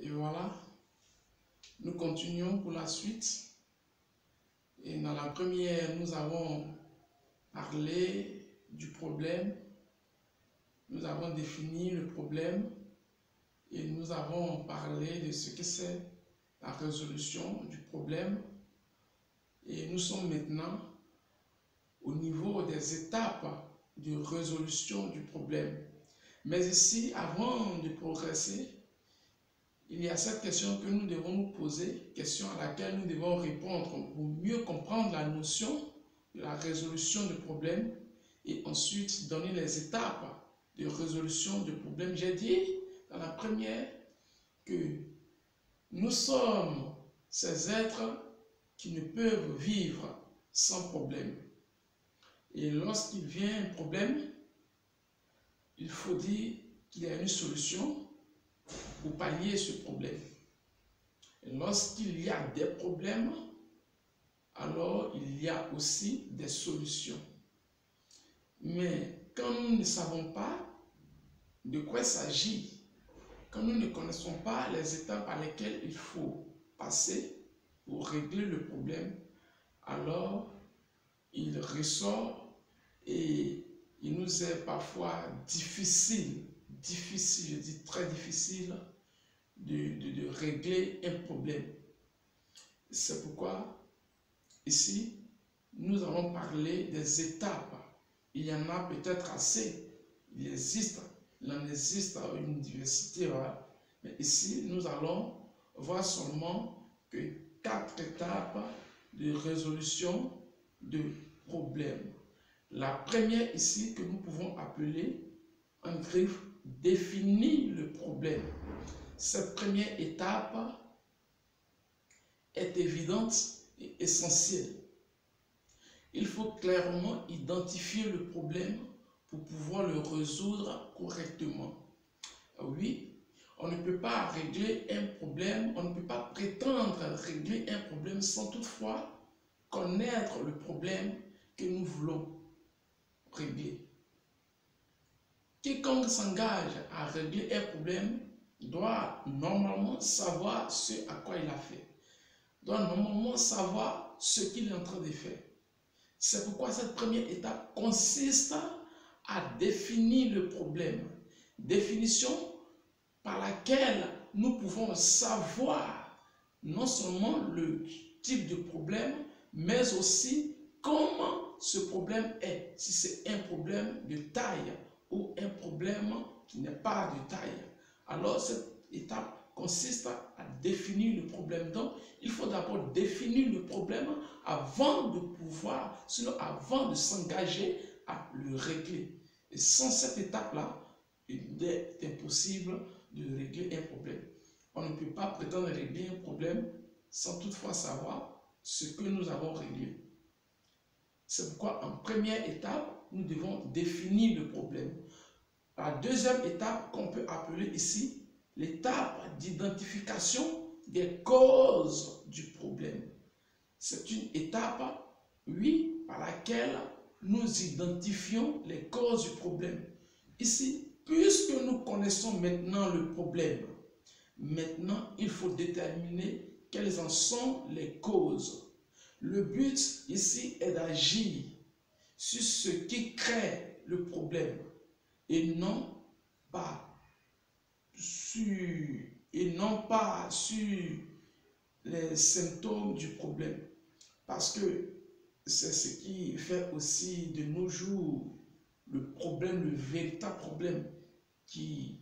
Et voilà, nous continuons pour la suite. Et dans la première, nous avons parlé du problème, nous avons défini le problème et nous avons parlé de ce que c'est la résolution du problème. Et nous sommes maintenant au niveau des étapes de résolution du problème. Mais ici, avant de progresser, il y a cette question que nous devons nous poser, question à laquelle nous devons répondre pour mieux comprendre la notion de la résolution du problème et ensuite donner les étapes de résolution du problème. J'ai dit dans la première que nous sommes ces êtres qui ne peuvent vivre sans problème. Et lorsqu'il vient un problème, il faut dire qu'il y a une solution pour pallier ce problème. Et lorsqu'il y a des problèmes, alors il y a aussi des solutions. Mais quand nous ne savons pas de quoi il s'agit, quand nous ne connaissons pas les étapes par lesquelles il faut passer pour régler le problème, alors il ressort et il nous est parfois difficile, je dis très difficile, de régler un problème. C'est pourquoi ici, nous allons parler des étapes. Il y en a peut-être assez, il en existe une diversité, voilà. Mais ici, nous allons voir seulement que 4 étapes de résolution de problèmes. La première ici que nous pouvons appeler en griffe définir le problème. Cette première étape est évidente et essentielle. Il faut clairement identifier le problème pour pouvoir le résoudre correctement. Oui, on ne peut pas régler un problème, on ne peut pas prétendre régler un problème sans toutefois connaître le problème que nous voulons régler. Quiconque s'engage à régler un problème doit normalement savoir ce à quoi il a fait, doit normalement savoir ce qu'il est en train de faire. C'est pourquoi cette première étape consiste à définir le problème. Définition par laquelle nous pouvons savoir non seulement le type de problème, mais aussi comment ce problème est. Si c'est un problème de taille ou un problème qui n'est pas de taille. Alors cette étape consiste à définir le problème. Donc il faut d'abord définir le problème avant de pouvoir, sinon avant de s'engager à le régler. Et sans cette étape-là, il est impossible de régler un problème. On ne peut pas prétendre régler un problème sans toutefois savoir ce que nous avons réglé. C'est pourquoi en première étape, nous devons définir le problème. La deuxième étape qu'on peut appeler ici, l'étape d'identification des causes du problème. C'est une étape, oui, par laquelle nous identifions les causes du problème. Ici, puisque nous connaissons maintenant le problème, maintenant il faut déterminer quelles en sont les causes. Le but ici est d'agir sur ce qui crée le problème et non pas sur les symptômes du problème. Parce que c'est ce qui fait aussi de nos jours le problème, le véritable problème qui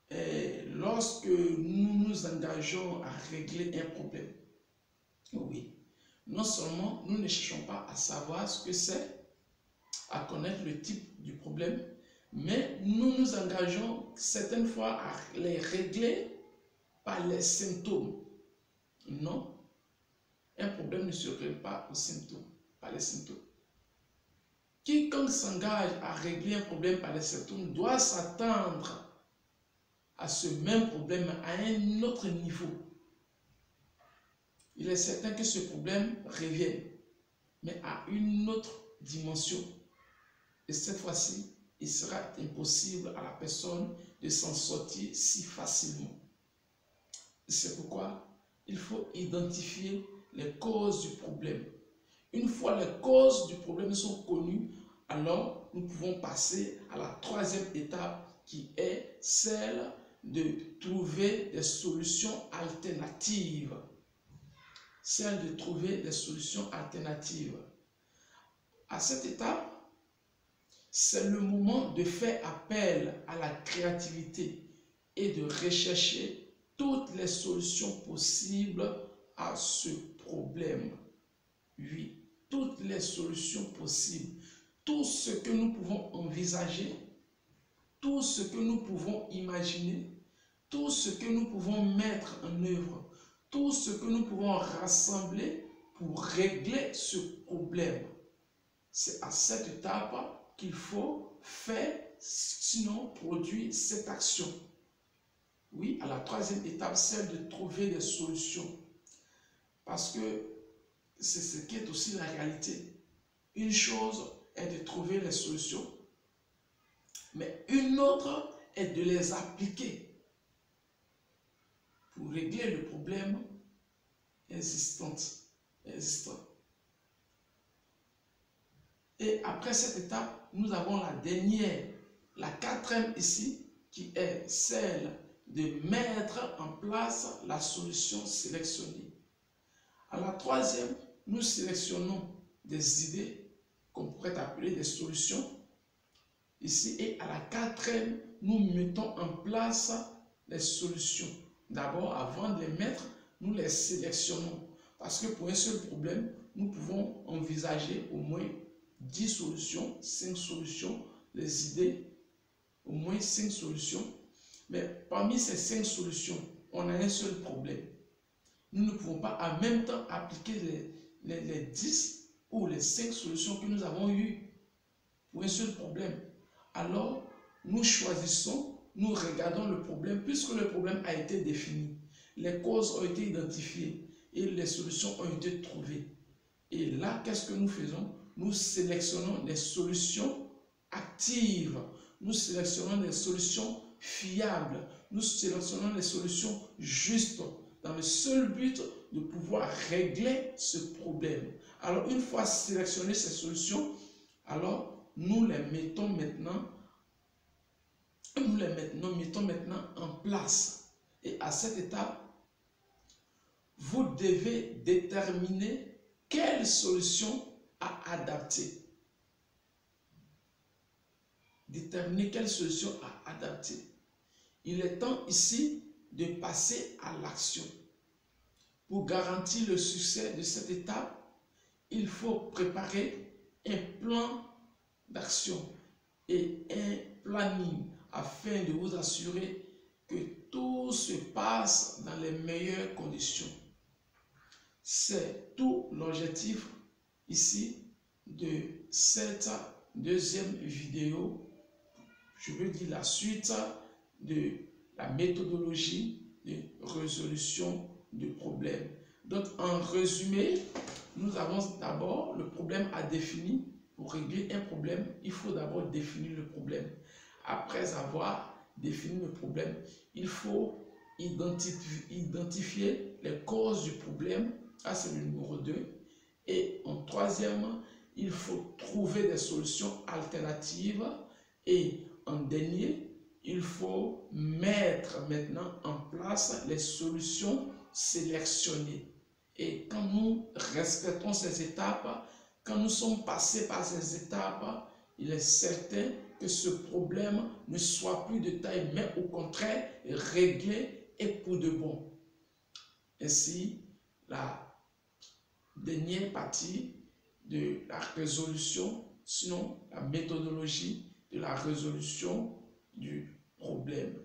est lorsque nous nous engageons à régler un problème. Oui, non seulement nous ne cherchons pas à savoir ce que c'est, à connaître le type du problème, mais nous nous engageons certaines fois à les régler par les symptômes. Non, un problème ne se règle pas aux symptômes, par les symptômes. Quiconque s'engage à régler un problème par les symptômes doit s'attendre à ce même problème à un autre niveau. Il est certain que ce problème revienne, mais à une autre dimension. Et cette fois-ci, il sera impossible à la personne de s'en sortir si facilement. C'est pourquoi il faut identifier les causes du problème. Une fois les causes du problème sont connues, alors nous pouvons passer à la troisième étape qui est celle de trouver des solutions alternatives. Celle de trouver des solutions alternatives. À cette étape, c'est le moment de faire appel à la créativité et de rechercher toutes les solutions possibles à ce problème. Oui, toutes les solutions possibles. Tout ce que nous pouvons envisager, tout ce que nous pouvons imaginer, tout ce que nous pouvons mettre en œuvre, tout ce que nous pouvons rassembler pour régler ce problème. C'est à cette étape qu'il faut faire, sinon produire cette action. Oui, à la troisième étape, celle de trouver des solutions. Parce que c'est ce qui est aussi la réalité. Une chose est de trouver les solutions, mais une autre est de les appliquer pour régler le problème existant. Et après cette étape, nous avons la dernière, la quatrième ici, qui est celle de mettre en place la solution sélectionnée. À la troisième, nous sélectionnons des idées qu'on pourrait appeler des solutions ici, et à la quatrième, nous mettons en place les solutions. D'abord, avant de les mettre, nous les sélectionnons. Parce que pour un seul problème, nous pouvons envisager au moins 10 solutions, 5 solutions, les idées, au moins 5 solutions. Mais parmi ces 5 solutions, on a un seul problème. Nous ne pouvons pas en même temps appliquer les 10 ou les 5 solutions que nous avons eues pour un seul problème. Alors, nous choisissons, nous regardons le problème, puisque le problème a été défini. Les causes ont été identifiées et les solutions ont été trouvées. Et là, qu'est-ce que nous faisons? Nous sélectionnons des solutions actives. Nous sélectionnons des solutions fiables. Nous sélectionnons des solutions justes dans le seul but de pouvoir régler ce problème. Alors, une fois sélectionnées ces solutions, alors nous les mettons maintenant en place. Et à cette étape, vous devez déterminer quelle solution à adapter. Déterminer quelle solution à adapter. Il est temps ici de passer à l'action. Pour garantir le succès de cette étape, il faut préparer un plan d'action et un planning afin de vous assurer que tout se passe dans les meilleures conditions. C'est tout l'objectif ici de cette deuxième vidéo. Je veux dire la suite de la méthodologie de résolution de problèmes. Donc, en résumé, nous avons d'abord le problème à définir. Pour régler un problème, il faut d'abord définir le problème. Après avoir défini le problème, il faut identifier les causes du problème. Ça, c'est le numéro 2. Et en troisième, il faut trouver des solutions alternatives. Et en dernier, il faut mettre maintenant en place les solutions sélectionnées. Et quand nous respectons ces étapes, quand nous sommes passés par ces étapes, il est certain que ce problème ne soit plus de taille, mais au contraire, réglé et pour de bon. Ainsi, la dernière partie de la résolution, sinon la méthodologie de la résolution du problème.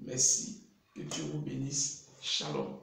Merci, que Dieu vous bénisse. Shalom.